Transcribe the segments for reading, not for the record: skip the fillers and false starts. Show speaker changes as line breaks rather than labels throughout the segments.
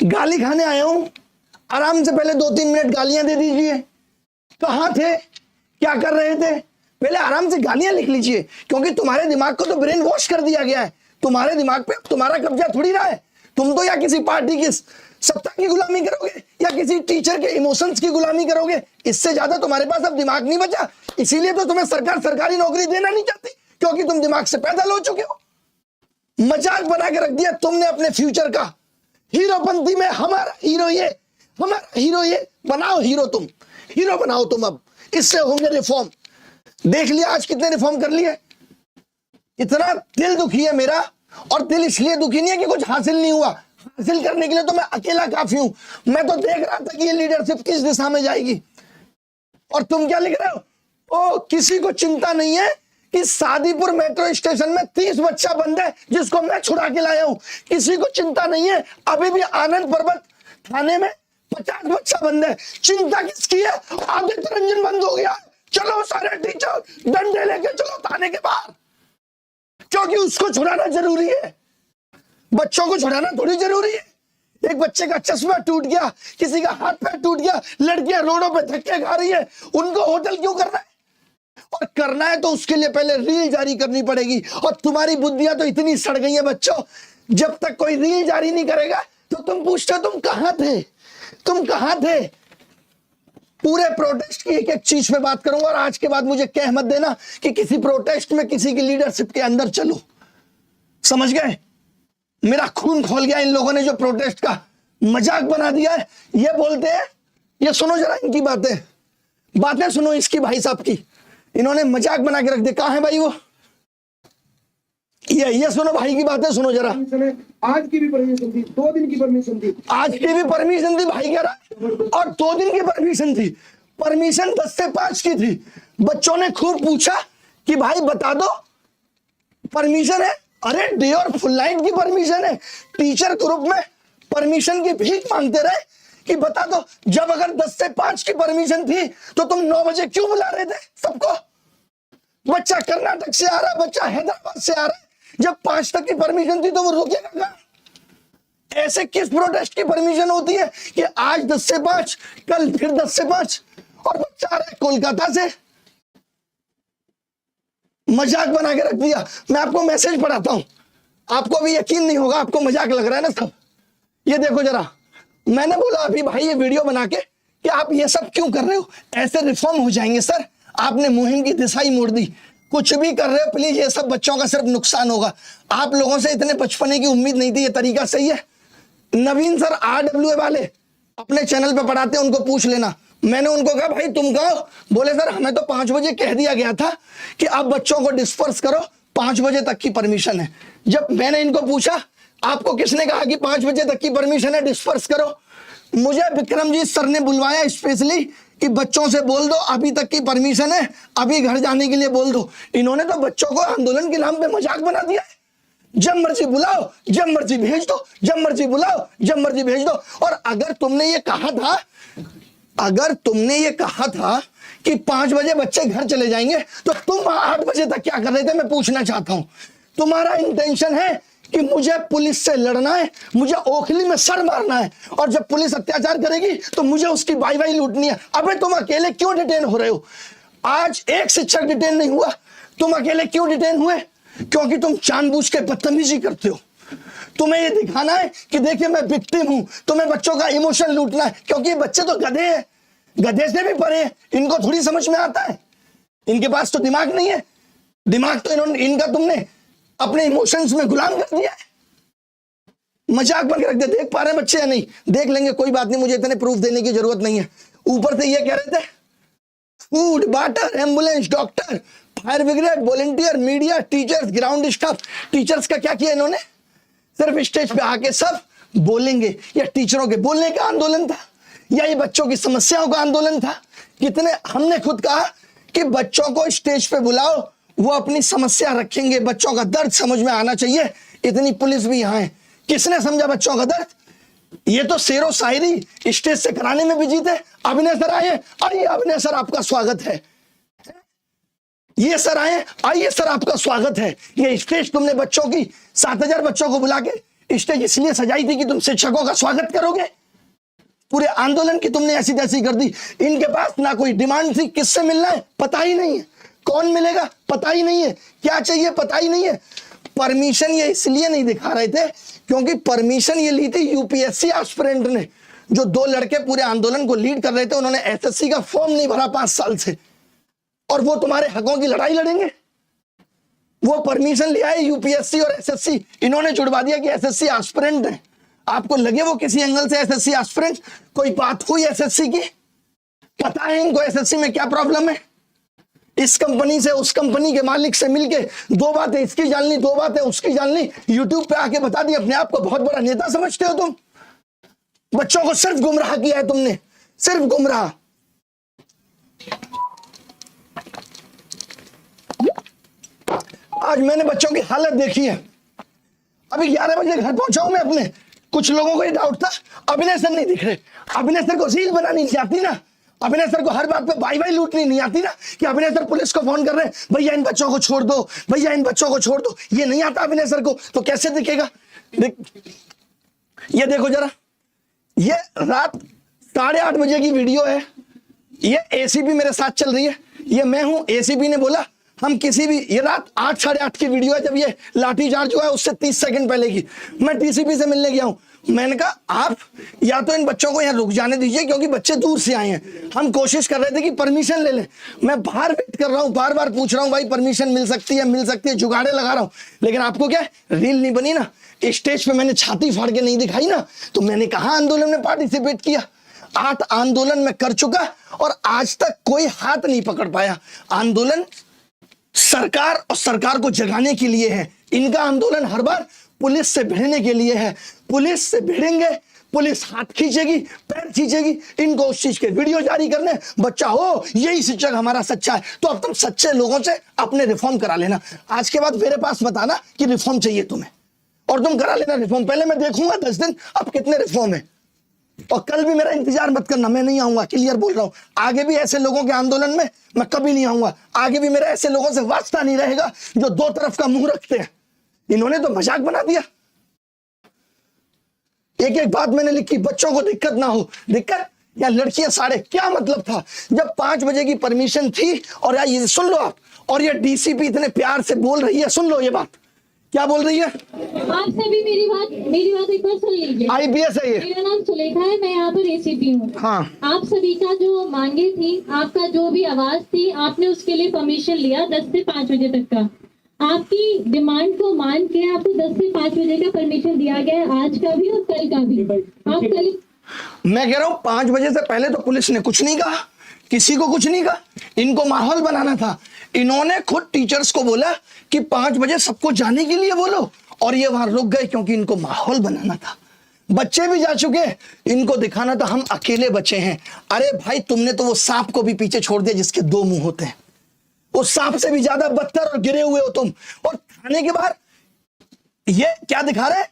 गाली खाने आया हूं, आराम से पहले 2-3 मिनट गालियां दे दीजिए। कहां थे, क्या कर रहे थे, पहले आराम से गालियां लिख लीजिए, क्योंकि तुम्हारे दिमाग को तो ब्रेन वॉश कर दिया गया है। तुम्हारे दिमाग पे तुम्हारा कब्जा थोड़ी रहा है। तुम तो या किसी पार्टी की सत्ता की गुलामी करोगे या किसी टीचर के इमोशंस की गुलामी करोगे। इससे ज्यादा तुम्हारे पास अब दिमाग नहीं बचा। इसीलिए तो तुम्हें सरकार सरकारी नौकरी देना नहीं चाहती, क्योंकि तुम दिमाग से पैदल हो चुके हो। मजाक बना के रख दिया तुमने अपने फ्यूचर का। हीरोपंथी में हमारा हीरो ये, हमारा हीरो ये। बनाओ हीरो, तुम हीरो बनाओ तुम। अब इससे होंगे रिफॉर्म। देख लिया आज कितने रिफॉर्म कर लिए। इतना दिल दुखी है मेरा, और दिल इसलिए दुखी नहीं है कि कुछ हासिल नहीं हुआ। हासिल करने के लिए तो मैं अकेला काफी हूं। मैं तो देख रहा था कि ये लीडरशिप किस दिशा में जाएगी, और तुम क्या लिख रहे हो? ओ, किसी को चिंता नहीं है कि सादीपुर मेट्रो स्टेशन में 30 बच्चा बंद है जिसको मैं छुड़ा के लाया हूं। किसी को चिंता नहीं है अभी भी आनंद पर्वत थाने में 50 बच्चा बंद है। चिंता किसकी है? आदित्य रंजन बंद हो गया। चलो सारे टीचर डंडे लेके चलो थाने के बाहर, क्योंकि उसको छुड़ाना जरूरी है। बच्चों को छुड़ाना थोड़ी जरूरी है। एक बच्चे का चश्मा टूट गया, किसी का हाथ पैर टूट गया, लड़कियां रोडों पे धक्के खा रही है, उनको होटल क्यों करना है? और करना है तो उसके लिए पहले रील जारी करनी पड़ेगी। और तुम्हारी बुद्धियां तो इतनी सड़ गई है बच्चों, जब तक कोई रील जारी नहीं करेगा तो तुम पूछते हो तुम कहां थे, तुम कहां थे। पूरे प्रोटेस्ट की एक एक चीज पे बात करूंगा, और आज के बाद मुझे कह मत देना कि किसी प्रोटेस्ट में किसी की लीडरशिप के अंदर चलो। समझ गए? मेरा खून खोल गया इन लोगों ने जो प्रोटेस्ट का मजाक बना दिया है। ये बोलते हैं, ये सुनो जरा इनकी बातें, बातें सुनो इसकी भाई साहब की। इन्होंने मजाक बना के रख दिया। कहां है भाई वो? ये सुनो भाई की बातें सुनो जरा।
आज की भी परमिशन थी, 2 दिन की परमिशन थी।
आज की भी परमिशन थी भाई कह रहा, और 2 दिन की परमिशन थी। परमिशन 10 से 5 की थी। बच्चों ने खूब पूछा कि भाई बता दो परमिशन है। अरे डे और फुल नाइट की परमिशन है। टीचर ग्रुप में परमिशन की भीख मांगते रहे कि बता दो, जब अगर 10 से 5 की परमिशन थी तो तुम 9 बजे क्यों बुला रहे थे सबको? बच्चा कर्नाटक से आ रहा है, बच्चा हैदराबाद से आ रहा है। जब 5 तक की परमिशन थी तो वो रुकेगा कहां? ऐसे किस प्रोटेस्ट की परमिशन होती है कि आज 10 से 5, कल फिर 10 से 5, और बच्चा आ रहा है कोलकाता से। मजाक बना के रख दिया। मैं आपको मैसेज पढ़ाता हूं, आपको भी यकीन नहीं होगा, आपको मजाक लग रहा है ना सब। ये देखो जरा, मैंने बोला अभी भाई ये वीडियो बना के कि आप ये सब क्यों कर रहे हो, ऐसे रिफॉर्म हो जाएंगे सर। आपने मुहिम की दिशा ही मोड़ दी। कुछ भी कर रहे हो प्लीज, ये सब बच्चों का सिर्फ नुकसान होगा। आप लोगों से इतने बचपने की उम्मीद नहीं थी। ये तरीका सही है? नवीन सर RWA वाले अपने चैनल पे पढ़ाते हैं, उनको पूछ लेना। मैंने उनको कहा भाई तुम कहो, बोले सर हमें तो 5 बजे कह दिया गया था कि आप बच्चों को डिस्पर्स करो, 5 बजे तक की परमिशन है। जब मैंने इनको पूछा आपको किसने कहा कि 5 बजे तक की परमिशन है, डिस्पर्स करो, मुझे विक्रमजीत सर ने बुलवाया स्पेशली कि बच्चों से बोल दो अभी तक की परमिशन है, अभी घर जाने के लिए बोल दो। इन्होंने तो बच्चों को आंदोलन के नाम पे मजाक बना दिया है। जब मर्जी बुलाओ, जब मर्जी भेज दो, जब मर्जी बुलाओ, जब मर्जी भेज दो। और अगर तुमने ये कहा था, अगर तुमने ये कहा था कि 5 बजे बच्चे घर चले जाएंगे, तो तुम 8 बजे तक क्या कर रहे थे? मैं पूछना चाहता हूं। तुम्हारा इंटेंशन है कि मुझे पुलिस से लड़ना है, मुझे ओखली में सर मारना है, और जब पुलिस अत्याचार करेगी तो मुझे उसकी वाई लूटनी है। अबे तुम अकेले क्यों डिटेन हो रहे हो? आज एक शिक्षक डिटेन नहीं हुआ, तुम अकेले क्यों डिटेन हुए? क्योंकि तुम जानबूझ के बदतमीजी करते हो। तुम्हें ये दिखाना है कि देखिए मैं विक्टिम हूं, तुम्हें बच्चों का इमोशन लूटना है, क्योंकि बच्चे तो गधे हैं, गधे से भी परे हैं, इनको थोड़ी समझ में आता है। इनके पास तो दिमाग नहीं है। दिमाग तो इनका तुमने अपने इमोशंस में गुलाम कर दिया है। मजाक बन के रख दे। देख पा रहे बच्चे या नहीं? देख लेंगे, कोई बात नहीं, मुझे इतने प्रूफ देने की जरूरत नहीं है। ऊपर से ये कह रहे थे food, water, ambulance, doctor, fire brigade, volunteer, media, teachers, ground staff. Teachers का क्या किया इन्होंने? सिर्फ स्टेज पे आके सब बोलेंगे। या टीचरों के बोलने का आंदोलन था, या ये बच्चों की समस्याओं का आंदोलन था? कितने हमने खुद कहा कि बच्चों को स्टेज पे बुलाओ, वो अपनी समस्या रखेंगे, बच्चों का दर्द समझ में आना चाहिए। इतनी पुलिस भी यहाँ है, किसने समझा बच्चों का दर्द? ये तो शेरो शायरी स्टेज से कराने में बिजी थे। अभिनय सर आए, आइए अभिनय सर आपका स्वागत है। ये सर आए, आइए सर आपका स्वागत है। ये स्टेज तुमने बच्चों की 7000 बच्चों को बुला के स्टेज इसलिए सजाई थी कि तुम शिक्षकों का स्वागत करोगे? पूरे आंदोलन की तुमने ऐसी तैसी कर दी। इनके पास ना कोई डिमांड थी, किससे मिलना है पता ही नहीं है, कौन मिलेगा पता ही नहीं है, क्या चाहिए पता ही नहीं है। परमिशन ये इसलिए नहीं दिखा रहे थे क्योंकि परमिशन ये ली थी यूपीएससी एस्पिरेंट ने, जो 2 लड़के पूरे आंदोलन को लीड कर रहे थे। उन्होंने एसएससी का फॉर्म नहीं भरा 5 साल से, और वो तुम्हारे हकों की लड़ाई लड़ेंगे। वो परमिशन लिया है यूपीएससी और एसएससी, इन्होंने जुड़वा दिया कि एसएससी एस्पिरेंट है। आपको लगे वो किसी एंगल से एसएससी एस्पिरेंट? कोई बात हुई एसएससी की? पता है इनको एसएससी में क्या प्रॉब्लम है? इस कंपनी से उस कंपनी के मालिक से मिलके 2 बातें इसकी जाननी, 2 बातें उसकी जाननी, यूट्यूब पे आके बता दी। अपने आप को बहुत बड़ा नेता समझते हो तुम। बच्चों को सिर्फ गुमराह किया है तुमने, सिर्फ गुमराह। आज मैंने बच्चों की हालत देखी है। अभी 11 बजे घर पहुंचा हूं मैं अपने। कुछ लोगों को ये डाउट था अभिनय सर नहीं दिख रहे। अभिनय सर को रील बनानी नहीं आती ना, अभिनय सर को हर बात पे बाई बाई लूटनी नहीं आती ना, कि अभिनय सर पुलिस को फोन कर रहे हैं, भैया इन बच्चों को छोड़ दो, भैया इन बच्चों को छोड़ दो। ये नहीं आता अभिनय सर को, तो कैसे दिखेगा? ये देखो जरा, ये रात 8:30 बजे की वीडियो है। ये एसीपी मेरे साथ चल रही है, ये मैं हूं। एसीपी ने बोला हम किसी भी, ये रात 8 साढ़े 8 की वीडियो है, जब ये लाठीचार्ज हुआ है उससे 30 सेकंड पहले की। मैं टीसीपी से मिलने गया हूं। मैंने कहा आप या तो इन बच्चों को यहाँ रुक जाने दीजिए, क्योंकि बच्चे दूर से आए हैं। हम कोशिश कर रहे थे कि परमिशन ले लें। मैं बाहर वेट कर रहा हूँ, बार बार पूछ रहा हूँ भाई परमिशन मिल सकती है, मिल सकती है, जुगाड़े लगा रहा हूँ। लेकिन आपको क्या रील नहीं बनी ना, स्टेज पे मैंने छाती फाड़ के नहीं दिखाई ना, तो मैंने कहा आंदोलन में पार्टिसिपेट किया। 8 आंदोलन में कर चुका और आज तक कोई हाथ नहीं पकड़ पाया। आंदोलन सरकार और सरकार को जगाने के लिए है। इनका आंदोलन हर बार पुलिस से भिड़ने के लिए है। पुलिस से भिड़ेंगे, पुलिस हाथ खींचेगी, पैर खींचेगी, इनको उस चीज के वीडियो जारी करने। बच्चा हो यही शिक्षक हमारा सच्चा है, तो अब तुम सच्चे लोगों से अपने रिफॉर्म करा लेना। आज के बाद मेरे पास बताना कि रिफॉर्म चाहिए तुम्हें, और तुम करा लेना रिफॉर्म। पहले मैं देखूंगा 10 दिन अब कितने रिफॉर्म है, और कल भी मेरा इंतजार मत करना, मैं नहीं आऊंगा, क्लियर बोल रहा हूं। आगे भी ऐसे लोगों के आंदोलन में मैं कभी नहीं आऊंगा। आगे भी मेरा ऐसे लोगों से वास्ता नहीं रहेगा जो 2 तरफ का मुंह रखते हैं। इन्होंने तो मजाक बना दिया। एक एक बात मैंने लिखी, बच्चों को दिक्कत ना हो। दिक्कत या लड़कियां साढ़े, क्या मतलब था जब 5 बजे की परमिशन थी? और यार ये सुन लो आप, और ये डीसीपी इतने प्यार से बोल रही है, सुन लो ये बात क्या बोल रही है।
आप सभी मेरी बात एक बार सुन लीजिए।
आईपीएस है ये।
मेरा नाम सुलेखा है, मैं यहाँ पर एसीपी हूँ।
हाँ,
आप सभी का जो मांगे थी, आपका जो भी आवाज थी, आपने उसके लिए परमिशन लिया 10 से 5 बजे तक का। आपकी डिमांड को मान के आपको 10 से 5 बजे का परमिशन दिया गया है, आज का भी और कल का भी। आप कल,
मैं कह रहा हूँ 5 बजे से पहले तो पुलिस ने कुछ नहीं कहा, किसी को कुछ नहीं कहा। इनको माहौल बनाना था। इन्होंने खुद टीचर्स को बोला कि 5 बजे सबको जाने के लिए बोलो, और ये वहां रुक गए क्योंकि इनको माहौल बनाना था। बच्चे भी जा चुके, इनको दिखाना था हम अकेले बचे हैं। अरे भाई तुमने तो वो सांप को भी पीछे छोड़ दिया जिसके 2 मुंह होते हैं। उस सांप से भी ज्यादा बदतर और गिरे हुए हो तुम। और थाने के बाहर ये क्या दिखा रहे?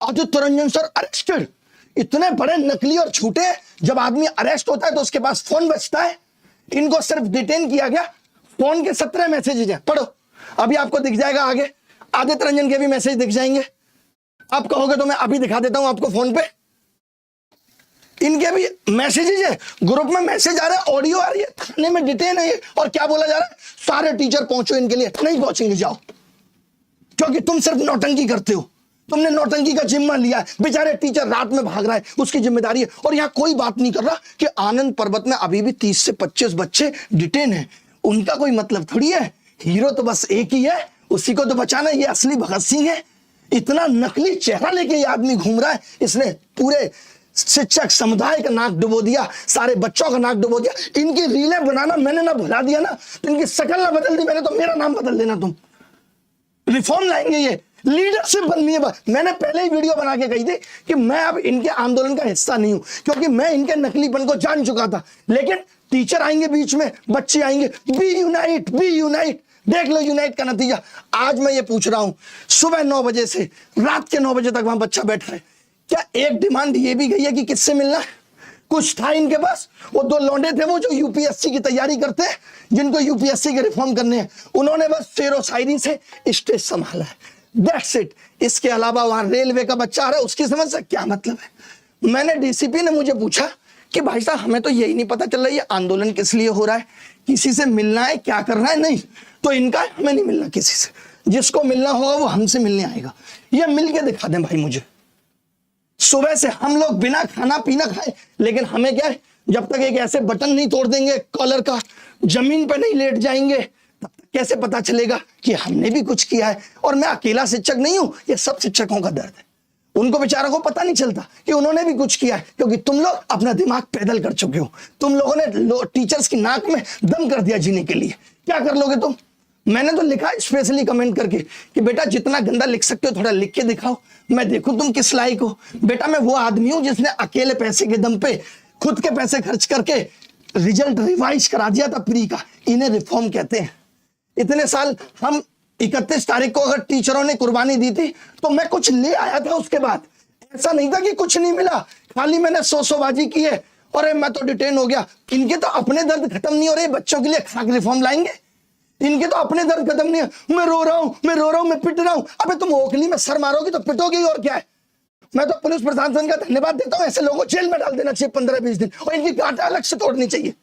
Aditya Ranjan sir arrested. इतने बड़े नकली और झूठे। जब आदमी अरेस्ट होता है तो उसके पास फोन बचता है। इनको सिर्फ डिटेन किया गया, फोन के 17 मैसेजेस हैं, पढ़ो। अभी आपको दिख जाएगा आगे, आदित्य रंजन के भी मैसेज दिख जाएंगे। आप कहोगे तो मैं अभी दिखा देता हूं आपको फोन पे। इनके भी मैसेजेस है, ग्रुप में मैसेज आ रहा है, ऑडियो आ रही है, थाने में डिटेन है ये। और क्या बोला जा रहा है? सारे टीचर पहुंचो इनके लिए। नहीं पहुंचेंगे, जाओ, क्योंकि तुम सिर्फ नौटंकी करते हो। तुमने नौटंकी का जिम्मा लिया है। बेचारे टीचर रात में भाग रहा है, उसकी जिम्मेदारी है। और यहाँ कोई बात नहीं कर रहा कि आनंद पर्वत में अभी भी 30 से 25 बच्चे डिटेन हैं। उनका कोई मतलब थोड़ी है। हीरो तो बस एक ही है, उसी को तो बचाना। ये असली भगत सिंह है। इतना नकली चेहरा लेके ये आदमी घूम रहा है। इसने पूरे शिक्षक समुदाय का नाक डुबो दिया, सारे बच्चों का नाक डुबो दिया। इनकी रीलें बनाना मैंने ना भुला दिया ना, तो इनकी शक्ल ना बदल दी मैंने, तो मेरा नाम बदल देना तुम। रिफॉर्म लाएंगे ये, लीडरशिप बननी है। मैंने पहले ही वीडियो बना के कही थी कि मैं अब इनके आंदोलन का हिस्सा नहीं हूं, क्योंकि मैं इनके नकलीपन को जान चुका था। लेकिन टीचर आएंगे बीच में, बच्चे आएंगे, बी यूनाइट, बी यूनाइट। देख लो यूनाइट का नतीजा। आज मैं ये पूछ रहा हूं, सुबह 9 बजे से रात के 9 बजे तक वहां बच्चा बैठा है। क्या एक डिमांड ये भी गई है कि किससे मिलना है? कुछ था इनके पास। वो 2 लौंडे थे वो जो यूपीएससी की तैयारी करते हैं, जिनको यूपीएससी के रिफॉर्म करने हैं। उन्होंने बस शेरो शायरी से स्टेज संभाला है। That's it. इसके अलावा वहां रेलवे का बच्चा आ रहा है, उसकी समझ से क्या मतलब है। मैंने डीसीपी ने मुझे पूछा कि भाई साहब हमें तो यही नहीं पता चल रहा ये आंदोलन किस लिए हो रहा है, किसी से मिलना है, क्या करना है। नहीं तो इनका हमें नहीं मिलना किसी से, जिसको मिलना होगा वो हमसे मिलने आएगा। ये मिल के दिखा दें भाई मुझे। सुबह से हम लोग बिना खाना पीना खाए, लेकिन हमें क्या है, जब तक एक ऐसे बटन नहीं तोड़ देंगे कॉलर का, जमीन पर नहीं लेट जाएंगे, तब तक कैसे पता चलेगा कि हमने भी कुछ किया है। और मैं अकेला शिक्षक नहीं हूं, ये सब शिक्षकों का दर्द है। उनको बेचारों को पता नहीं चलता कि उन्होंने भी कुछ किया है, क्योंकि तुम लोग अपना दिमाग पैदल कर चुके हो। तुम लोगों ने टीचर्स की नाक में दम कर दिया जीने के लिए। क्या कर लोगे तुम? मैंने तो लिखा स्पेशली कमेंट करके कि बेटा जितना गंदा लिख सकते हो थोड़ा लिख के दिखाओ, मैं देखूं तुम किस लायक हो। बेटा मैं वो आदमी हूं जिसने अकेले पैसे के दम पे खुद के पैसे खर्च करके रिजल्ट रिवाइज करा दिया था प्री का। इन्हें रिफॉर्म कहते हैं। इतने साल हम 31 तारीख को अगर टीचरों ने कुर्बानी दी थी तो मैं कुछ ले आया था उसके बाद। ऐसा नहीं था कि कुछ नहीं मिला, खाली मैंने सौबाजी की है और मैं तो डिटेन हो गया। इनके तो अपने दर्द खत्म नहीं हो रहे, बच्चों के लिए खाक रिफॉर्म लाएंगे। इनके तो अपने दर्द खत्म नहीं है। मैं रो रहा हूं, मैं रो रहा हूं, मैं पिट रहा हूं। अबे तुम ओखली में सर मारोगी तो पिटोगी और क्या है। मैं तो पुलिस प्रशासन का धन्यवाद देता हूं, ऐसे लोगों को जेल में डाल देना चाहिए 15-20 दिन, और इनकी गांठ अलग से तोड़नी चाहिए।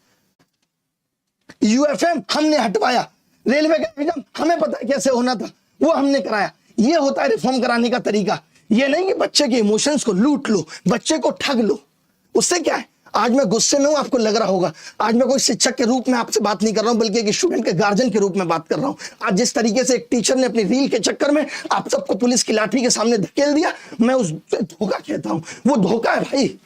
यूएफएम हमने हटवाया, रेलवे का एग्जाम हमें पता है कैसे होना था, वो हमने कराया। ये होता है रिफॉर्म कराने का तरीका। ये नहीं कि बच्चे के इमोशंस को लूट लो, बच्चे को ठग लो। उससे क्या है, आज मैं गुस्से में हूं, आपको लग रहा होगा। आज मैं कोई शिक्षक के रूप में आपसे बात नहीं कर रहा हूं, बल्कि एक स्टूडेंट के गार्जियन के रूप में बात कर रहा हूं। आज जिस तरीके से एक टीचर ने अपनी रील के चक्कर में आप सबको पुलिस की लाठी के सामने धकेल दिया, मैं उस धोखा कहता हूं। वो धोखा है भाई,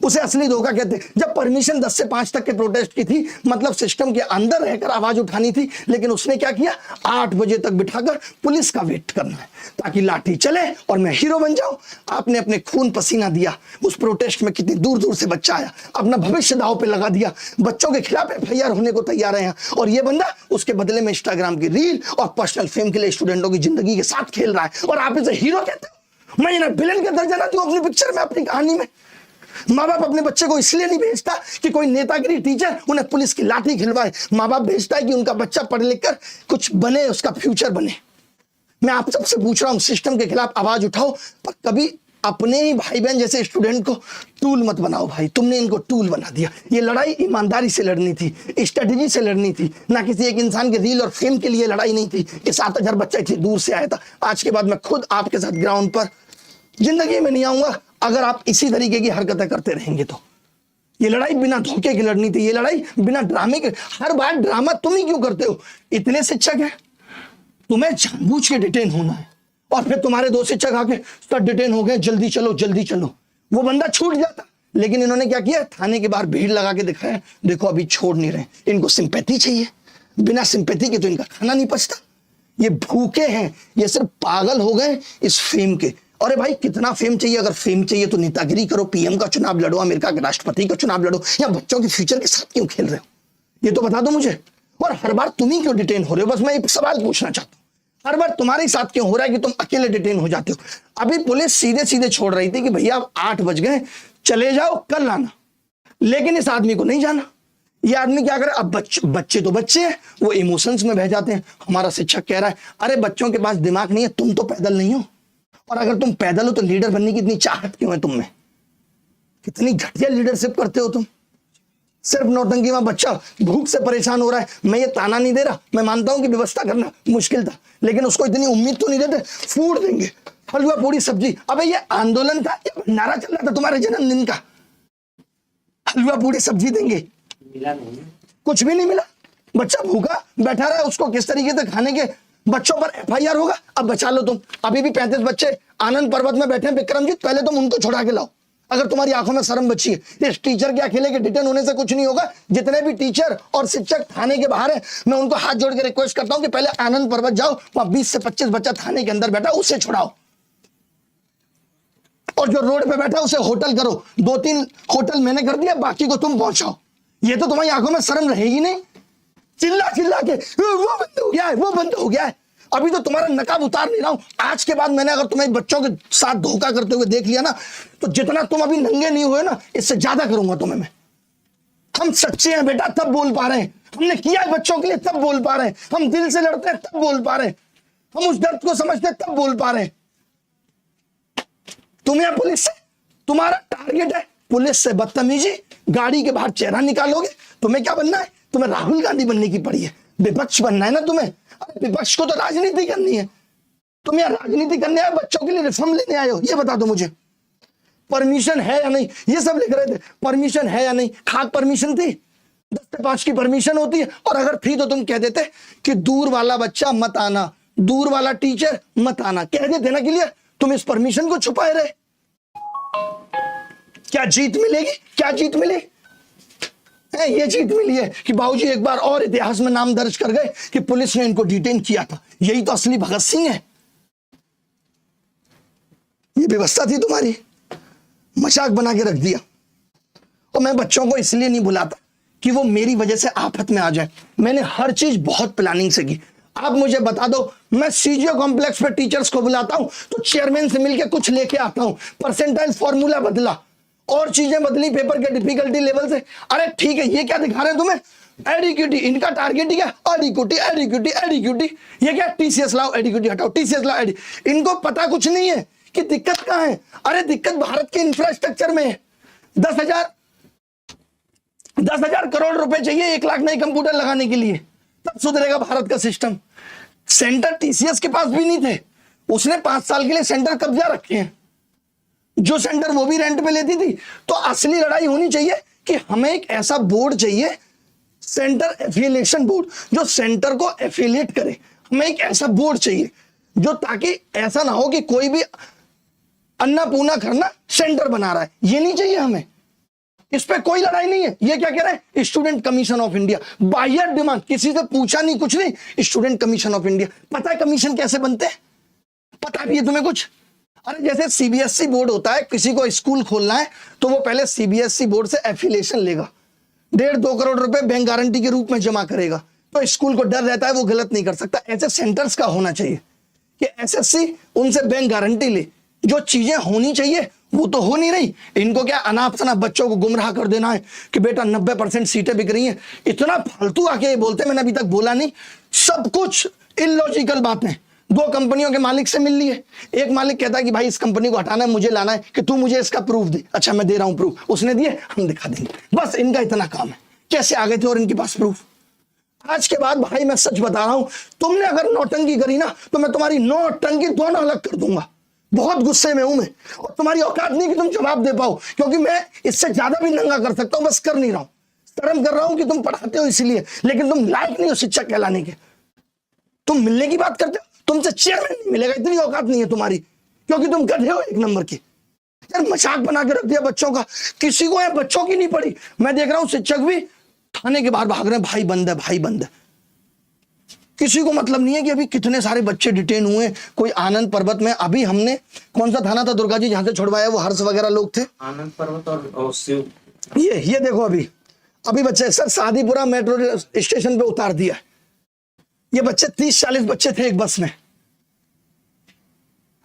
उसे असली धोखा कहते हैं। जब परमिशन 10 से 5 तक के प्रोटेस्ट की थी, मतलब सिस्टम के अंदर रहकर आवाज उठानी थी, लेकिन उसने क्या किया, 8 बजे तक बिठाकर पुलिस का वेट करना है ताकि लाठी चले और मैं हीरो बन जाऊं। आपने अपने खून पसीना दिया उस प्रोटेस्ट में, कितनी दूर दूर से बच्चा आया, अपना भविष्य दांव पे लगा दिया, बच्चों के खिलाफ एफआईआर होने को तैयार है। और ये बंदा उसके बदले में इंस्टाग्राम की रील और पर्सनल फेम के लिए स्टूडेंटों की जिंदगी के साथ खेल रहा है, और आप इसे हीरो कहते हो। मैं इन्हें विलेन का दर्जा ना दूं अपनी पिक्चर में, अपनी कहानी में। माँ बाप अपने बच्चे को इसलिए नहीं भेजता कि कोई नेतागिरी टीचर उन्हें पुलिस की लाठी खिलवाए। माँ बाप भेजता है कि उनका बच्चा पढ़ लिख कर कुछ बने, उसका फ्यूचर बने। मैं आप सबसे पूछ रहा हूं, सिस्टम के खिलाफ आवाज उठाओ, पर कभी अपने ही भाई बहन जैसे स्टूडेंट को टूल मत बनाओ। भाई तुमने इनको टूल बना दिया। ये लड़ाई ईमानदारी से लड़नी थी, स्ट्रेटेजी से लड़नी थी, ना किसी एक इंसान के रील और फेम के लिए लड़ाई नहीं थी। ये 7000 बच्चा इतनी दूर से आया था। आज के बाद मैं खुद आपके साथ ग्राउंड पर जिंदगी में नहीं आऊंगा अगर आप इसी तरीके की हरकतें करते रहेंगे तो। ये लड़ाई बिना धोखे की लड़नी थी, ये लड़ाई बिना ड्रामे के। हर बार ड्रामा तुम ही क्यों करते हो? इतने शिक्षक हैं, तुम्हें जानबूझ के डिटेन होना है, और फिर तुम्हारे 2 शिक्षक आके सर डिटेन हो गए, जल्दी चलो जल्दी चलो। वो बंदा छूट जाता, लेकिन इन्होंने क्या किया, थाने के बाहर भीड़ लगा के दिखाया, देखो अभी छोड़ नहीं रहे। इनको सिंपैथी चाहिए, बिना सिंपैथी के तो इनका खाना नहीं पचता। ये भूखे हैं, ये सिर्फ पागल हो गए इस फेम के। अरे भाई कितना फेम चाहिए? अगर फेम चाहिए तो नेतागिरी करो, पीएम का चुनाव लड़ो, अमेरिका के राष्ट्रपति का चुनाव लड़ो, या बच्चों के फ्यूचर के साथ क्यों खेल रहे हो? ये तो बता दो मुझे। और हर बार तुम ही क्यों डिटेन हो रहे हो? बस मैं एक सवाल पूछना चाहता हूं, हर बार तुम्हारे साथ क्यों हो रहा है कि तुम अकेले डिटेन हो जाते हो? अभी पुलिस सीधे सीधे छोड़ रही थी कि भैया अब 8 बज गए, चले जाओ, कल आना, लेकिन इस आदमी को नहीं जाना। ये आदमी क्या करे? अब बच्चे तो बच्चे हैं, वो इमोशंस में बह जाते हैं। हमारा शिक्षक कह रहा है, अरे बच्चों के पास दिमाग नहीं है, तुम तो पैदल नहीं हो, और अगर तुम पैदल हो तो लीडर बनने की इतनी चाहत क्यों है तुम में? कितनी घटिया लीडरशिप करते हो तुम। सिर्फ नौटंकी में बच्चा भूख से परेशान हो रहा है। मैं ये ताना नहीं दे रहा, मैं मानता हूं कि व्यवस्था करना मुश्किल था, लेकिन उसको इतनी उम्मीद तो नहीं देते फूड देंगे, हलवा पूरी सब्जी। अबे ये आंदोलन था, ये भंडारा चल रहा था तुम्हारे जन्मदिन का, हलवा पूरी सब्जी देंगे, मिला नहीं, कुछ भी नहीं मिला। बच्चा भूखा बैठा रहा है, उसको किस तरीके से खाने के बच्चों पर एफआईआर होगा। अब बचा लो तुम। अभी भी 35 बच्चे आनंद पर्वत में बैठे हैं विक्रमजीत, पहले तुम उनको छुड़ा के लाओ अगर तुम्हारी आंखों में शर्म बची है। इस टीचर के अकेले के डिटेन होने से कुछ नहीं होगा। जितने भी टीचर और शिक्षक थाने के बाहर हैं, मैं उनको हाथ जोड़ के रिक्वेस्ट करता हूं कि पहले आनंद पर्वत जाओ, वहां 20 से 25 बच्चा थाने के अंदर बैठा, उसे छुड़ाओ, और जो रोड पे बैठा उसे होटल करो। 2-3 होटल मैंने कर दिया, बाकी को तुम पहुंचाओ। ये तो तुम्हारी आंखों में शर्म रहेगी नहीं? चिल्ला चिल्ला के वो बंद हो गया है, वो बंद हो गया है। अभी तो तुम्हारा नकाब उतार नहीं रहा हूं। आज के बाद मैंने अगर तुम्हें बच्चों के साथ धोखा करते हुए देख लिया ना, तो जितना तुम अभी नंगे नहीं हुए ना, इससे ज्यादा करूंगा तुम्हें मैं। हम सच्चे हैं बेटा, तब बोल पा रहे हैं। हमने किया है बच्चों के लिए, तब बोल पा रहे हैं। हम दिल से लड़ते हैं, तब बोल पा रहे हैं। हम उस दर्द को समझते तब बोल पा रहे हैं। तुम यहाँ पुलिस से, तुम्हारा टारगेट है पुलिस से बदतमीजी, गाड़ी के बाहर चेहरा निकालोगे। तुम्हें क्या बनना है? तुम्हें राहुल गांधी बनने की पड़ी है, विपक्ष बनना है ना तुम्हें। अरे विपक्ष को तो राजनीति करनी है, तुम यहाँ राजनीति करने आए, बच्चों के लिए रिफॉर्म लेने आए हो। ये बता दो मुझे, परमिशन है या नहीं? ये सब लिख रहे थे, परमिशन है या नहीं। खाक परमिशन थी? 10 से 5 की परमिशन होती है, और अगर थी तो तुम कह देते कि दूर वाला बच्चा मत आना, दूर वाला टीचर मत आना, कह देते ना। के लिए तुम इस परमिशन को छुपाए रहे। क्या जीत मिलेगी? क्या जीत मिली? ये जीत मिली है कि बाबूजी एक बार और इतिहास में नाम दर्ज कर गए कि पुलिस ने इनको डिटेन किया था। यही तो असली भगत सिंह है। ये व्यवस्था थी तुम्हारी, मजाक बना के रख दिया। और मैं बच्चों को इसलिए नहीं बुलाता कि वो मेरी वजह से आफत में आ जाए। मैंने हर चीज बहुत प्लानिंग से की। आप मुझे बता दो, मैं सीजीओ कॉम्प्लेक्स पे टीचर्स को बुलाता हूं तो चेयरमैन से मिलकर कुछ लेके आता हूं। परसेंटाइल फॉर्मूला बदला और चीजें बदली पेपर के डिफिकल्टी लेवल से। अरे ठीक है, ये क्या दिखा रहे हैं तुम्हें? एडिक्यूटी, इनका टारगेट ही क्या? एडिक्यूटी एडिक्यूटी एडिक्यूटी। ये क्या? टीसीएस लाओ, एडिक्यूटी हटाओ, टीसीएस लाओ, इनको पता कुछ नहीं है कि दिक्कत कहां है। अरे दिक्कत भारत के इंफ्रास्ट्रक्चर में है। 10,000 करोड़ रुपए चाहिए 1 लाख नए कंप्यूटर लगाने के लिए, तब सुधरेगा भारत का सिस्टम। सेंटर टीसीएस के पास भी नहीं थे, उसने 5 साल के लिए सेंटर कब्जा रखे हैं। जो सेंटर वो भी रेंट पे लेती थी। तो असली लड़ाई होनी चाहिए कि हमें एक ऐसा बोर्ड चाहिए, सेंटर एफिलिएशन बोर्ड, जो सेंटर को एफिलिएट करे। हमें एक ऐसा बोर्ड चाहिए जो, ताकि ऐसा ना हो कि कोई भी अन्नापूर्णा करना सेंटर बना रहा है। ये नहीं चाहिए हमें। इस पे कोई लड़ाई नहीं है। ये क्या कह रहे हैं? स्टूडेंट कमीशन ऑफ इंडिया, बाह्य डिमांड, किसी से पूछा नहीं कुछ नहीं, स्टूडेंट कमीशन ऑफ इंडिया। पता है कमीशन कैसे बनते हैं? पता भी है तुम्हें कुछ? अरे जैसे सीबीएसई बोर्ड होता है, किसी को स्कूल खोलना है तो वो पहले सीबीएसई बोर्ड से एफिलिएशन लेगा, 1.5-2 करोड़ रुपए बैंक गारंटी के रूप में जमा करेगा। तो स्कूल को डर रहता है वो गलत नहीं कर सकता। ऐसे सेंटर्स का होना चाहिए कि एसएससी उनसे बैंक गारंटी ले। जो चीजें होनी चाहिए वो तो हो नहीं रही। इनको क्या अनाप शनाप बच्चों को गुमराह कर देना है कि बेटा 90% सीटें बिक रही हैं। इतना फालतू आके ये बोलते, मैंने अभी तक बोला नहीं। सब कुछ इलॉजिकल बातें। 2 कंपनियों के मालिक से मिल लिए। एक मालिक कहता है कि भाई इस कंपनी को हटाना है, मुझे लाना है, कि तू मुझे इसका प्रूफ दे। अच्छा मैं दे रहा हूं प्रूफ। उसने दिए, हम दिखा देंगे। बस इनका इतना काम है। कैसे आ गए थे और इनके पास प्रूफ? आज के बाद भाई मैं सच बता रहा हूं, तुमने अगर नौटंकी करी ना तो मैं तुम्हारी नौटंकी दोनों अलग कर दूंगा। बहुत गुस्से में हूं मैं, और तुम्हारी औकात नहीं कि तुम जवाब दे पाओ, क्योंकि मैं इससे ज्यादा भी नंगा कर सकता हूं, बस कर नहीं रहा हूं। शर्म कर रहा हूं कि तुम पढ़ाते हो इसलिए, लेकिन तुम लायक नहीं हो शिक्षक कहलाने के। तुम मिलने की बात करते हो, तुमसे चेयरमैन नहीं मिलेगा, इतनी औकात नहीं है तुम्हारी, क्योंकि तुम गधे हो 1 नंबर के। यार मजाक बना के रख दिया बच्चों का। किसी को यार बच्चों की नहीं पड़ी। मैं देख रहा हूं शिक्षक भी थाने के बाहर भाग रहे हैं, भाई बंद है, भाई बंद है। किसी को मतलब नहीं है कि अभी कितने सारे बच्चे डिटेन हुए। कोई आनंद पर्वत में, अभी हमने कौन सा थाना था दुर्गा जी जहां से छुड़वाया, वो हर्ष वगैरह लोग थे,
आनंद पर्वत और शिव।
ये देखो अभी बच्चे सर शादीपुरा मेट्रो स्टेशन पे उतार दिया। ये बच्चे 30-40 बच्चे थे एक बस में।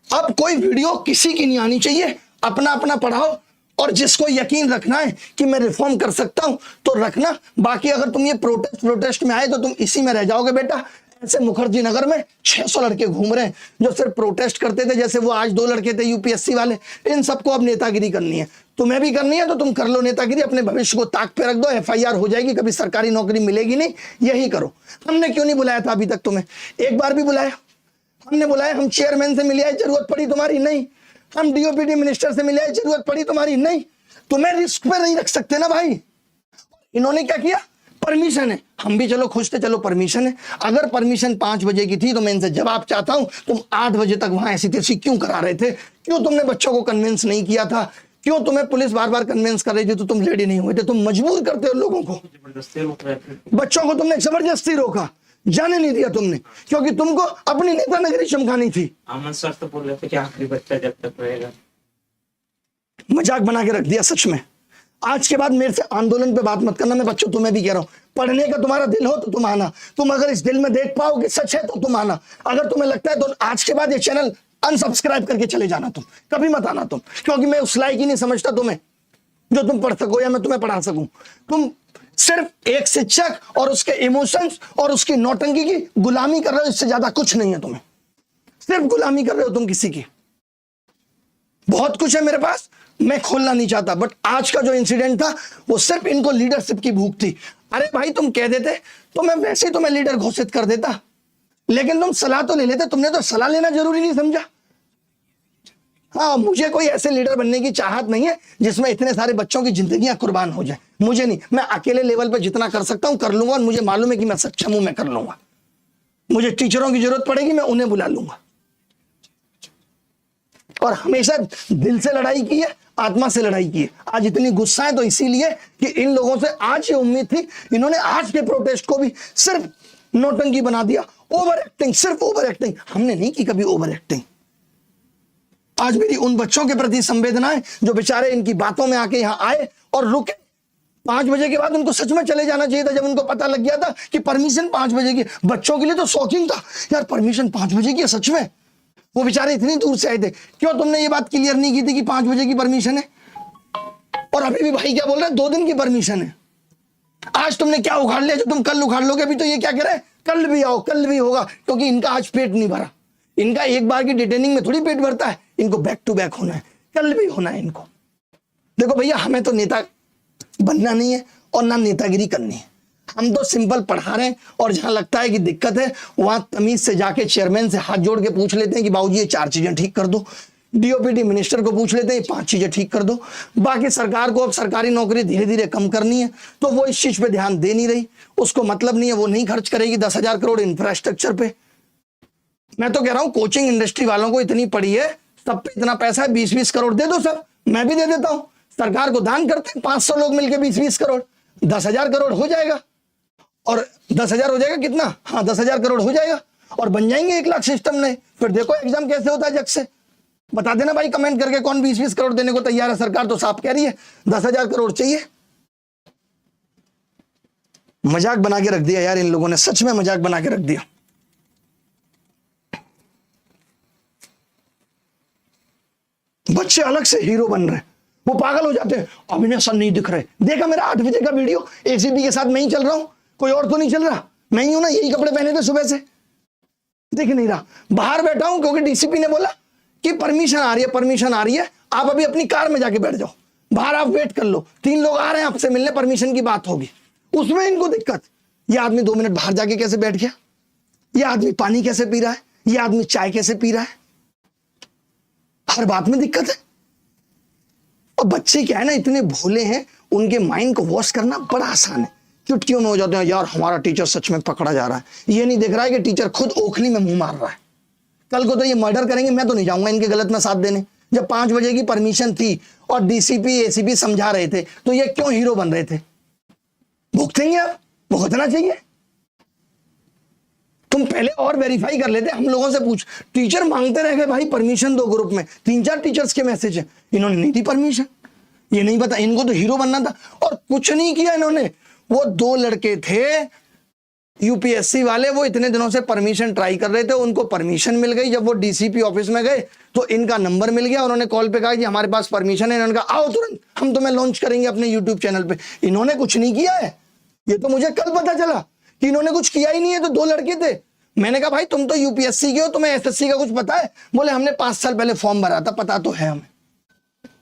अब कोई वीडियो किसी की नहीं आनी चाहिए, अपना अपना पढ़ाओ। और जिसको यकीन रखना है कि मैं रिफॉर्म कर सकता हूं तो रखना। बाकी अगर तुम ये प्रोटेस्ट में आए तो तुम इसी में रह जाओगे बेटा। ऐसे मुखर्जी नगर में 600 लड़के घूम रहे हैं जो सिर्फ प्रोटेस्ट करते थे, जैसे वो आज 2 लड़के थे यूपीएससी वाले। इन सबको अब नेतागिरी करनी है, तुम्हें भी करनी है तो तुम कर लो नेतागिरी। अपने भविष्य को ताक पे रख दो, एफआईआर हो जाएगी, कभी सरकारी नौकरी मिलेगी नहीं। यही करो। हमने क्यों नहीं बुलाया था अभी तक तुम्हें? एक बार भी बुलाया? हमने बुलाया। हम चेयरमैन से मिले, जरूरत पड़ी तुम्हारी? नहीं। हम डीओपीटी मिनिस्टर से मिले, जरूरत पड़ी तुम्हारी? नहीं। तुम्हें रिस्क पे नहीं रख सकते ना भाई। इन्होंने क्या किया? परमिशन है। हम भी चलो खुश थे, चलो परमिशन है। अगर परमिशन 5 बजे की थी तो मैं इनसे जवाब चाहता हूं, तुम 8 बजे तक वहां ऐसी तैसी क्यों करा रहे थे? क्यों तुमने बच्चों को कन्विंस नहीं किया था? क्यों तुम्हें पुलिस बार बार कन्विंस कर रही थी तो तुम रेडी नहीं हुए थे? तुम मजबूर करते हो लोगों को।
जबरदस्ती रोक रहे थे
बच्चों को तुमने जबरदस्ती रोका, जाने नहीं दिया तुमने, क्योंकि तुमको अपनी नेता नगरी चमकानी थी।
अमन सर तो बोल रहे थे कि आखिरी बच्चा जब तक रहेगा।
मजाक बना के रख दिया सच में। आज के बाद मेरे से आंदोलन पे बात मत करना। मैं बच्चों तुम्हें भी कह रहा हूं, पढ़ने का तुम्हारा दिल हो तो तुम आना। तुम अगर इस दिल में देख पाओ कि सच है तो तुम आना। अगर तुम्हें लगता है तो आज के बाद ये चैनल अनसब्सक्राइब करके चले जाना। तुम कभी मत आना तुम, क्योंकि मैं उस लायक ही नहीं समझता तुम्हें जो तुम पढ़ सको या मैं तुम्हें पढ़ा सकूं। तुम सिर्फ एक शिक्षक और उसके इमोशंस और उसकी नौटंकी की गुलामी कर रहे हो, इससे ज्यादा कुछ नहीं है तुम्हें। सिर्फ गुलामी कर रहे हो तुम किसी की। बहुत कुछ है मेरे पास, मैं खोलना नहीं चाहता, बट आज का जो इंसिडेंट था वो सिर्फ इनको लीडरशिप की भूख थी। अरे भाई तुम कह देते तो मैं वैसे ही तुम्हें लीडर घोषित कर देता, लेकिन तुम सलाह तो ले लेते, तुमने तो सलाह लेना जरूरी नहीं समझा। हाँ, मुझे कोई ऐसे लीडर बनने की चाहत नहीं है जिसमें इतने सारे बच्चों की जिंदगियां कुर्बान हो जाए, मुझे नहीं। मैं अकेले लेवल पे जितना कर सकता हूं कर लूंगा, और मुझे मालूम है कि मैं सक्षम हूं, मैं कर लूंगा। मुझे टीचरों की जरूरत पड़ेगी, मैं उन्हें बुला लूंगा। और हमेशा दिल से लड़ाई की है, आत्मा से लड़ाई की है। आज इतनी गुस्सा है तो इसीलिए कि इन लोगों से आज ये उम्मीद थी, इन्होंने आज के प्रोटेस्ट को भी सिर्फ नौटंकी बना दिया, ओवर एक्टिंग, सिर्फ ओवर एक्टिंग। हमने नहीं की कभी ओवर एक्टिंग। आज मेरी उन बच्चों के प्रति संवेदना है जो बेचारे इनकी बातों में आके यहां आए और रुके। 5 बजे के बाद उनको सच में चले जाना चाहिए था, जब उनको पता लग गया था कि परमिशन 5 बजे की। बच्चों के लिए तो शॉकिंग था यार, परमिशन 5 बजे की है सच में। वो बेचारे इतनी दूर से आए थे, क्यों तुमने ये बात क्लियर नहीं की थी कि 5 बजे की परमिशन है? और अभी भी भाई क्या बोल रहे हैं, 2 दिन की परमिशन है। आज तुमने क्या उखाड़ लिया जो तुम कल उखाड़ लोगे? अभी तो ये क्या कह रहे हैं, कल भी आओ, कल भी होगा, क्योंकि इनका आज पेट नहीं भरा। इनका एक बार की डिटेनिंग में थोड़ी पेट भरता है, इनको बैक टू बैक होना है, कल भी होना है इनको। देखो भैया, हमें तो नेता बनना नहीं है और ना नेतागिरी करनी है। हम तो सिंपल पढ़ा रहे हैं, और जहां लगता है कि दिक्कत है वहां तमीज से जाके चेयरमैन से हाथ जोड़ के पूछ लेते हैं कि बाबूजी ये 4 चीजें ठीक कर दो। डीओपीटी मिनिस्टर को पूछ लेते हैं 5 चीजें ठीक कर दो। बाकी सरकार को अब सरकारी नौकरी धीरे धीरे कम करनी है, तो वो इस चीज पे ध्यान दे नहीं रही। उसको मतलब नहीं है, वो नहीं खर्च करेगी 10,000 करोड़ इंफ्रास्ट्रक्चर पे। मैं तो कह रहा हूं कोचिंग इंडस्ट्री वालों को इतनी पड़ी है, सब पे इतना पैसा है, 20-20 करोड़ दे दो सब, मैं भी दे देता हूं। सरकार को दान करते हैं 500 लोग मिलकर 20-20 करोड़, 10,000 करोड़ हो जाएगा। और 10,000 हो जाएगा कितना? हाँ 10,000 करोड़ हो जाएगा, और बन जाएंगे 1 लाख सिस्टम नए। फिर देखो एग्जाम कैसे होता है जग से। बता देना भाई कमेंट करके कौन 20-20 करोड़ देने को तैयार है। सरकार तो साफ कह रही है 10,000 करोड़ चाहिए। मजाक बना के रख दिया यार इन लोगों ने, सच में मजाक बना के रख दिया। बच्चे अलग से हीरो बन रहे हैं, वो पागल हो जाते हैं, अभिनय सर नहीं दिख रहे। देखा मेरा 8 बजे का वीडियो, एसीपी के साथ मैं ही चल रहा हूं, कोई और तो नहीं चल रहा, मैं ही हूं ना, यही कपड़े पहने थे सुबह से, दिख नहीं रहा। बाहर बैठा हूं क्योंकि डीसीपी ने बोला कि परमिशन आ रही है, परमिशन आ रही है, आप अभी अपनी कार में जाके बैठ जाओ, बाहर आप वेट कर लो, 3 लोग आ रहे हैं आपसे मिलने, परमिशन की बात होगी। उसमें इनको दिक्कत, ये आदमी 2 मिनट बाहर जाके कैसे बैठ गया, ये आदमी पानी कैसे पी रहा है, ये आदमी चाय कैसे पी रहा है, हर बात में दिक्कत है। और बच्चे क्या है ना, इतने भोले हैं, उनके माइंड को वॉश करना बड़ा आसान है। चुटकियों में हो जाते हैं यार हमारा टीचर सच में पकड़ा जा रहा है, ये नहीं देख रहा है कि टीचर खुद ओखली में मुंह मार रहा है। कल को तो ये मर्डर करेंगे, मैं तो नहीं जाऊंगा इनके गलत में साथ देने। जब 5 बजे की परमिशन थी और डीसीपी एसीपी समझा रहे थे, तो ये क्यों हीरो बन रहे थे? भुगतेंगे आप, भुगतना चाहिए। तुम पहले और वेरीफाई कर लेते, हम लोगों से पूछ। टीचर मांगते रह गए भाई परमिशन दो, ग्रुप में 3-4 टीचर्स के मैसेज है, इन्होंने नहीं दी परमिशन। ये नहीं पता, इनको तो हीरो बनना था और कुछ नहीं किया इन्होंने। वो 2 लड़के थे यूपीएससी वाले, वो इतने दिनों से परमिशन ट्राई कर रहे थे, उनको परमिशन मिल गई। जब वो डीसीपी ऑफिस में गए तो इनका नंबर मिल गया, उन्होंने कॉल पे कहा कि हमारे पास परमिशन है। इन्होंने कहा आओ तुरंत, हम तुम्हें लॉन्च करेंगे अपने यूट्यूब चैनल पे। इन्होंने कुछ नहीं किया है, ये तो मुझे कल पता चला कि इन्होंने कुछ किया ही नहीं है। तो 2 लड़के थे, मैंने कहा भाई तुम तो यूपीएससी के हो, तुम्हें एसएससी का कुछ पता है? बोले हमने 5 साल पहले फॉर्म भरा था, पता तो है हमें।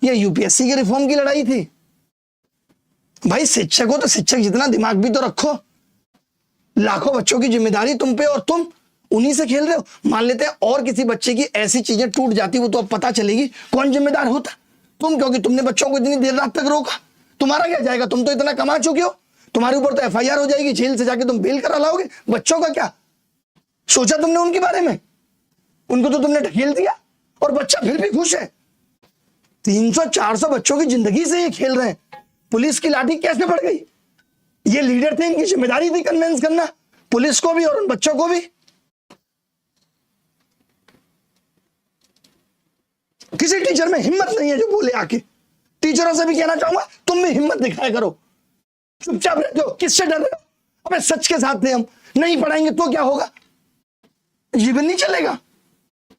ये यूपीएससी के रिफॉर्म की लड़ाई थी। भाई शिक्षक हो तो शिक्षक जितना दिमाग भी तो रखो। लाखों बच्चों की जिम्मेदारी तुम पे और तुम उन्हीं से खेल रहे हो। मान लेते हैं और किसी बच्चे की ऐसी चीजें टूट जाती, वो तो अब पता चलेगी कौन जिम्मेदार होता? तुम, क्योंकि तुमने बच्चों को इतनी देर रात तक रोका। तुम्हारा क्या जाएगा, तुम तो इतना कमा चुके हो, तुम्हारे ऊपर तो एफआईआर हो जाएगी, जेल से जाके तुम बेल करा लाओगे। बच्चों का क्या सोचा तुमने उनके बारे में? उनको तो तुमने ढकेल दिया और बच्चा फिर भी खुश है। 300-400 बच्चों की जिंदगी से ये खेल रहे हैं। पुलिस की लाठी कैसे पड़ गई? ये लीडर थे, इनकी जिम्मेदारी थी कन्विंस करना पुलिस को भी और उन बच्चों को भी। किसी टीचर में हिम्मत नहीं है जो बोले आके। टीचरों से भी कहना चाहूंगा तुम भी हिम्मत दिखाया करो। चुपचाप रहते हो, किससे डर रहे हो? अबे सच के साथ थे हम, नहीं पढ़ाएंगे तो क्या होगा? जीवन नहीं चलेगा।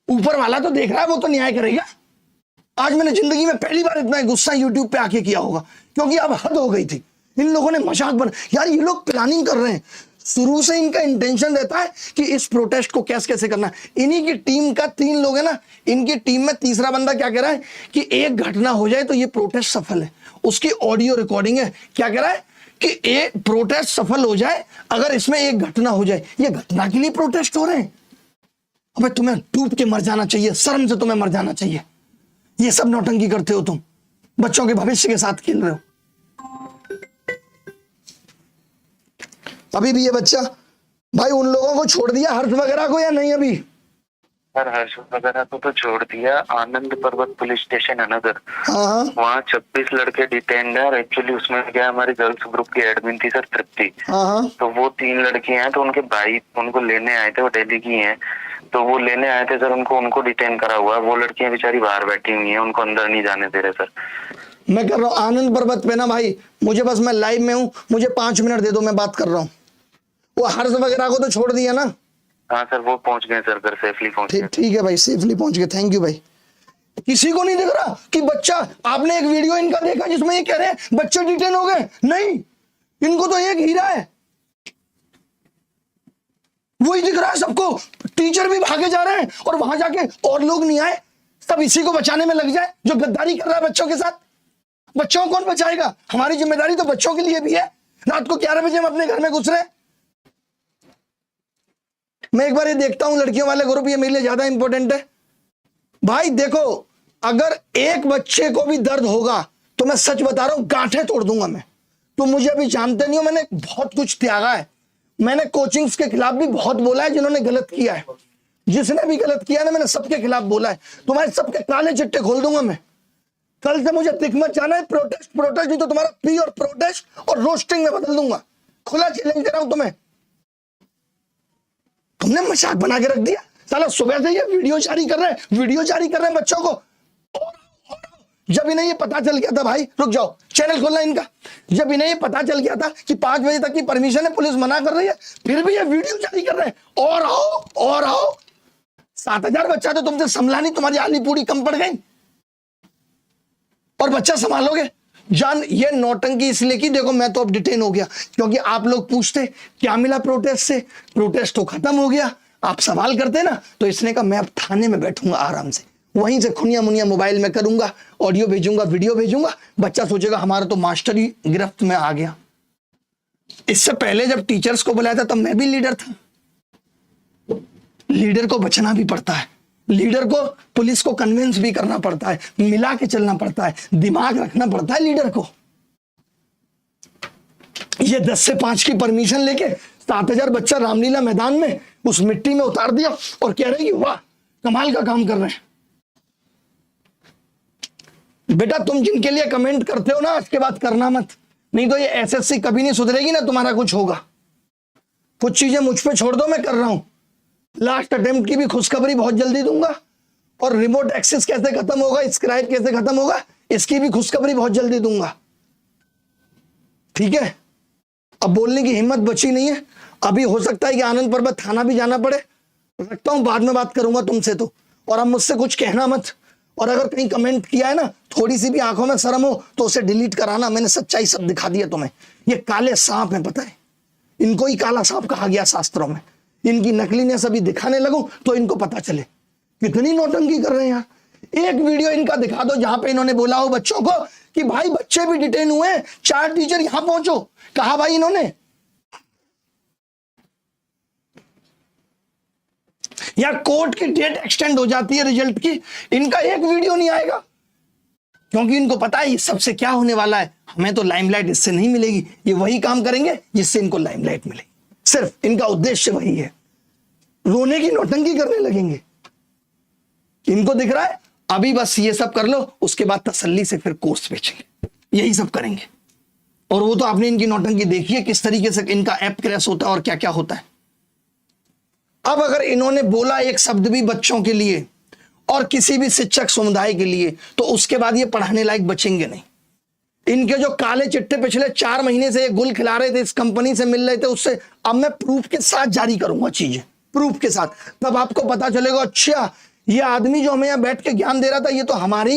ऊपर वाला तो देख रहा है, वो तो न्याय करेगा। आज मैंने जिंदगी में पहली बार इतना गुस्सा यूट्यूब पे आके किया होगा, क्योंकि अब हद हो गई थी। इन लोगों ने मजाक बना यार, ये लोग प्लानिंग कर रहे हैं। शुरू से इनका इंटेंशन रहता है कि इस प्रोटेस्ट को कैसे करना है। इन्हीं की टीम का 3 लोग है ना, इनकी टीम में तीसरा बंदा क्या कह रहा है कि एक घटना हो जाए तो ये प्रोटेस्ट सफल है। उसकी ऑडियो रिकॉर्डिंग है, क्या कह रहा है कि एक प्रोटेस्ट सफल हो जाए अगर इसमें एक घटना हो जाए। ये घटना के लिए प्रोटेस्ट हो रहे हैं। अबे तुम्हें डूब के मर जाना चाहिए, शर्म से तुम्हें मर जाना चाहिए। ये सब नौटंकी करते हो तुम, बच्चों के भविष्य के साथ खेल रहे हो। अभी भी ये बच्चा भाई उन लोगों को छोड़ दिया हर्ष वगैरह को या नहीं? अभी
सर हर्ष वगैरह को तो छोड़ दिया। आनंद पर्वत पुलिस स्टेशन अनगर,
हाँ
वहाँ 26 लड़के डिटेन्ड है। एक्चुअली उसमें क्या हमारी गर्ल्स ग्रुप की एडमिन थी सर तृप्ति,
हाँ
तो वो 3 लड़की हैं, तो उनके भाई उनको लेने आए थे, वो दिल्ली की हैं, तो वो लेने आए थे सर। उनको डिटेन करा हुआ है। वो लड़कियां बेचारी बाहर बैठी हुई हैं, उनको अंदर नहीं जाने दे रहे सर।
मैं कर रहा हूँ आनंद पर्वत पे ना भाई, मुझे बस मैं लाइव में हूँ, मुझे 5 मिनट दे दो, मैं बात कर रहा हूँ। वो हर्ष वगैरह को तो छोड़ दिया ना?
हाँ सर वो पहुंच गए सर, घर सेफली पहुंच गए।
ठीक है भाई, सेफली पहुंच गए, थैंक यू भाई। किसी को नहीं दिख रहा कि बच्चा, आपने एक वीडियो इनका देखा जिसमें ये कह रहे हैं बच्चे डिटेन हो गए? नहीं, इनको तो एक हीरा है, वही दिख रहा है सबको। टीचर भी भागे जा रहे हैं और वहां जाके और लोग नहीं आए, सब इसी को बचाने में लग जाए जो गद्दारी कर रहा है बच्चों के साथ। बच्चों को कौन बचाएगा? हमारी जिम्मेदारी तो बच्चों के लिए भी है। रात को 11 बजे हम अपने घर में घुस रहे हैं। मैं एक बार ये देखता हूं लड़कियों वाले ग्रुप, ये मेरे लिए ज्यादा इंपॉर्टेंट है भाई। देखो अगर एक बच्चे को भी दर्द होगा तो मैं सच बता रहा हूं गांठें तोड़ दूंगा मैं। तो मुझे अभी जानते नहीं हो, मैंने बहुत कुछ त्यागा है। मैंने कोचिंग्स के खिलाफ भी बहुत बोला है जिन्होंने गलत किया है। जिसने भी गलत किया ना, मैंने सबके खिलाफ बोला है। तुम्हारे सबके काले चिट्टे खोल दूंगा मैं। कल से मुझे दिख मत जाना है प्रोटेस्ट नहीं तो तुम्हारा पी और प्रोटेस्ट और रोस्टिंग में बदल दूंगा। खुला चैलेंज दे रहा हूं तुम्हें। तुमने मजाक बना के रख दिया साला। सुबह से ये वीडियो जारी कर रहे हैं बच्चों को। जब इन्हें ये पता चल गया था भाई, रुक जाओ चैनल खोलना इनका। जब इन्हें ये पता चल गया था कि 5 बजे तक की परमिशन है, पुलिस मना कर रही है, फिर भी ये वीडियो जारी कर रहे हैं। और आओ 7000 बच्चा तो तुमसे संभला नहीं, तुम्हारी आली पूरी कम पड़ गई और बच्चा संभालोगे? जान ये नौटंकी इसलिए की, देखो मैं तो अब डिटेन हो गया क्योंकि आप लोग पूछते क्या मिला प्रोटेस्ट से। प्रोटेस्ट तो खत्म हो गया, आप सवाल करते ना, तो इसने कहा मैं अब थाने में बैठूंगा आराम से, वहीं से खुनिया मुनिया मोबाइल में करूंगा, ऑडियो भेजूंगा, वीडियो भेजूंगा। बच्चा सोचेगा हमारा तो मास्टर ही गिरफ्त में आ गया। इससे पहले जब टीचर्स को बुलाया था तब मैं भी लीडर था। लीडर को बचना भी पड़ता है, लीडर को पुलिस को कन्विंस भी करना पड़ता है, मिला के चलना पड़ता है, दिमाग रखना पड़ता है लीडर को। ये 10 से 5 की परमिशन लेके 7000 बच्चा रामलीला मैदान में उस मिट्टी में उतार दिया और कह रहे हैं कि वाह कमाल का काम कर रहे हैं। बेटा तुम जिनके लिए कमेंट करते हो ना, इसके बाद करना मत, नहीं तो ये एसएससी कभी नहीं सुधरेगी ना, तुम्हारा कुछ होगा। कुछ चीजें मुझ पे छोड़ दो, मैं कर रहा हूं। लास्ट अटेम्प्ट की भी खुशखबरी बहुत जल्दी दूंगा, और रिमोट एक्सेस कैसे खत्म होगा, स्क्राइब कैसे खत्म होगा, इसकी भी खुशखबरी बहुत जल्दी दूंगा। ठीक है, अब बोलने की हिम्मत बची नहीं है। अभी हो सकता है कि आनंद पर्वत थाना भी जाना पड़े, रखता हूं, बाद में बात करूंगा तुमसे तो। और अब मुझसे कुछ कहना मत, और अगर कहीं कमेंट किया है ना, थोड़ी सी भी आंखों में शर्म हो तो उसे डिलीट कराना। मैंने सच्चाई सब दिखा दिया तुम्हें। ये काले सांप है, पता है, इनको ही काला सांप कहा गया शास्त्रों में। इनकी नकलीनेस अभी दिखाने लगूं तो इनको पता चले कितनी नौटंकी कर रहे हैं यार। एक वीडियो इनका दिखा दो जहां पे इन्होंने बोला हो बच्चों को कि भाई बच्चे भी डिटेन हुए, 4 टीचर यहां पहुंचो। कहा भाई इन्होंने, या कोर्ट की डेट एक्सटेंड हो जाती है रिजल्ट की, इनका एक वीडियो नहीं आएगा, क्योंकि इनको पता है सबसे क्या होने वाला है। हमें तो लाइमलाइट इससे नहीं मिलेगी, ये वही काम करेंगे जिससे इनको लाइमलाइट मिलेगी। सिर्फ इनका उद्देश्य वही है, रोने की नौटंकी करने लगेंगे। इनको दिख रहा है अभी बस ये सब कर लो, उसके बाद तसल्ली से फिर कोर्स बेचेंगे, यही सब करेंगे। और वो तो आपने इनकी नौटंकी देखी है, किस तरीके से इनका ऐप क्रैश होता है और क्या क्या होता है। अब अगर इन्होंने बोला एक शब्द भी बच्चों के लिए और किसी भी शिक्षक समुदाय के लिए, तो उसके बाद ये पढ़ाने लायक बचेंगे नहीं। इनके जो काले चिट्टे पिछले 4 महीने से ये गुल खिला रहे थे, इस कंपनी से मिल रहे थे, उससे अब मैं प्रूफ के साथ जारी करूंगा चीजें, प्रूफ के साथ। तब आपको पता चलेगा अच्छा ये आदमी जो हमें यहाँ बैठ के ज्ञान दे रहा था, ये तो हमारे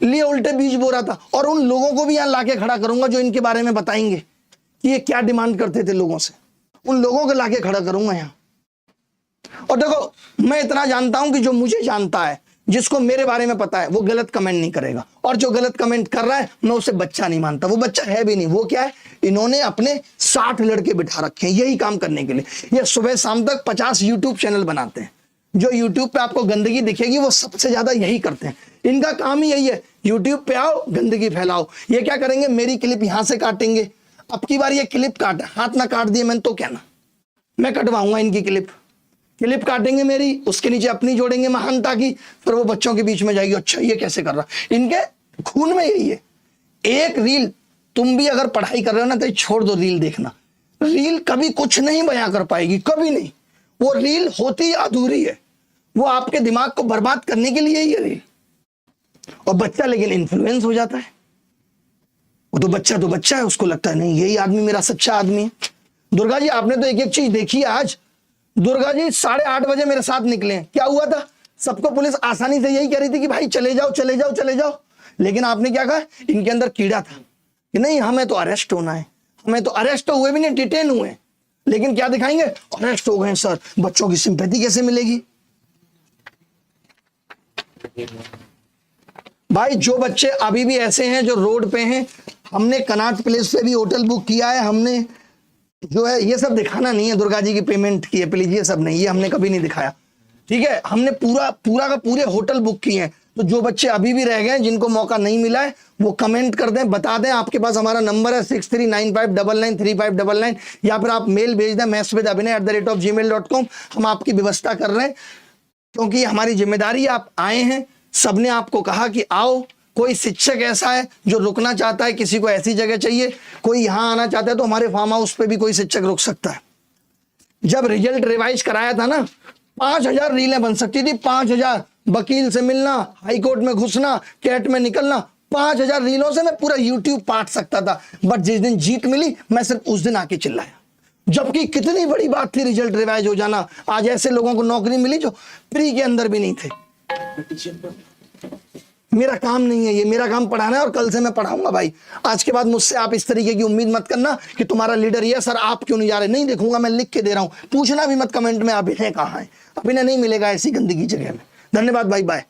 लिए उल्टे बीज बो रहा था। और उन लोगों को भी यहाँ लाके खड़ा करूंगा जो इनके बारे में बताएंगे कि ये क्या डिमांड करते थे लोगों से। उन लोगों को लाके खड़ा करूंगा यहाँ। और देखो, मैं इतना जानता हूं कि जो मुझे जानता है, जिसको मेरे बारे में पता है, वो गलत कमेंट नहीं करेगा। और जो गलत कमेंट कर रहा है, मैं उसे बच्चा नहीं मानता। वो बच्चा है भी नहीं। वो क्या है, इन्होंने अपने 60 लड़के बिठा रखे हैं यही काम करने के लिए। ये सुबह शाम तक 50 यूट्यूब चैनल बनाते हैं। जो यूट्यूब पे आपको गंदगी दिखेगी, वो सबसे ज्यादा यही करते हैं। इनका काम ही यही है, यूट्यूब पे आओ, गंदगी फैलाओ। ये क्या करेंगे, मेरी क्लिप यहां से काटेंगे। अब की बार ये क्लिप काट, हाथ ना काट दिए मैंने तो क्या ना, मैं कटवाऊंगा इनकी क्लिप काटेंगे मेरी, उसके नीचे अपनी जोड़ेंगे महानता की, फिर वो बच्चों के बीच में जाएगी, अच्छा ये कैसे कर रहा। इनके खून में यही है। एक रील, तुम भी अगर पढ़ाई कर रहे हो ना, तो छोड़ दो रील देखना। रील कभी कुछ नहीं बयां कर पाएगी, कभी नहीं। वो रील होती अधूरी है, वो आपके दिमाग को बर्बाद करने के लिए ही है रील। और बच्चा लेकिन इन्फ्लुएंस हो जाता है। वो तो बच्चा है, उसको लगता है नहीं यही आदमी मेरा सच्चा आदमी है। दुर्गा जी, आपने तो एक एक चीज देखी है आज। दुर्गा जी 8:30 बजे मेरे साथ निकले, क्या हुआ था, सबको पुलिस आसानी से यही कह रही थी कि भाई चले जाओ चले जाओ चले जाओ। लेकिन आपने क्या कहा, इनके अंदर कीड़ा था कि नहीं हमें तो अरेस्ट होना है। हमें तो अरेस्ट हुए भी नहीं, डिटेन हुए। लेकिन क्या दिखाएंगे, अरेस्ट हो गए सर। बच्चों की सिंपैथी कैसे मिलेगी भाई। जो बच्चे अभी भी ऐसे हैं जो रोड पे हैं, हमने कनॉट प्लेस पे भी होटल बुक किया है। हमने जो है ये सब दिखाना नहीं है, दुर्गा जी की पेमेंट की है प्लीज, ये सब नहीं, ये हमने कभी नहीं दिखाया, ठीक है। हमने पूरा का पूरे होटल बुक किए हैं। तो जो बच्चे अभी भी रह गए, जिनको मौका नहीं मिला है, वो कमेंट कर दें, बता दें। आपके पास हमारा नंबर है 6395993599, या फिर आप मेल भेज दें messwithabhinay@gmail.com। हम आपकी व्यवस्था कर रहे हैं, क्योंकि हमारी जिम्मेदारी। आप आए हैं, सबने आपको कहा कि आओ। कोई शिक्षक ऐसा है जो रुकना चाहता है, किसी को ऐसी जगह चाहिए, कोई यहां आना चाहता है, तो हमारे फार्म हाउस पे भी कोई शिक्षक रुक सकता है। जब रिजल्ट रिवाइज कराया था ना, 5000 रीलें बन सकती थी। 5000, वकील से मिलना, हाईकोर्ट में घुसना, कैट में निकलना, 5000 रीलों से मैं पूरा यूट्यूब पाट सकता था। बट जिस दिन जीत मिली, मैं सिर्फ उस दिन आके चिल्लाया, जबकि कितनी बड़ी बात थी रिजल्ट रिवाइज हो जाना। आज ऐसे लोगों को नौकरी मिली जो प्री के अंदर भी नहीं थे। मेरा काम नहीं है ये, मेरा काम पढ़ाना है, और कल से मैं पढ़ाऊंगा भाई। आज के बाद मुझसे आप इस तरीके की उम्मीद मत करना कि तुम्हारा लीडर ये, सर आप क्यों नहीं जा रहे। नहीं देखूंगा, मैं लिख के दे रहा हूं। पूछना भी मत कमेंट में अभिनय कहाँ है। अभिनय नहीं मिलेगा ऐसी गंदगी जगह में। धन्यवाद भाई, बाय।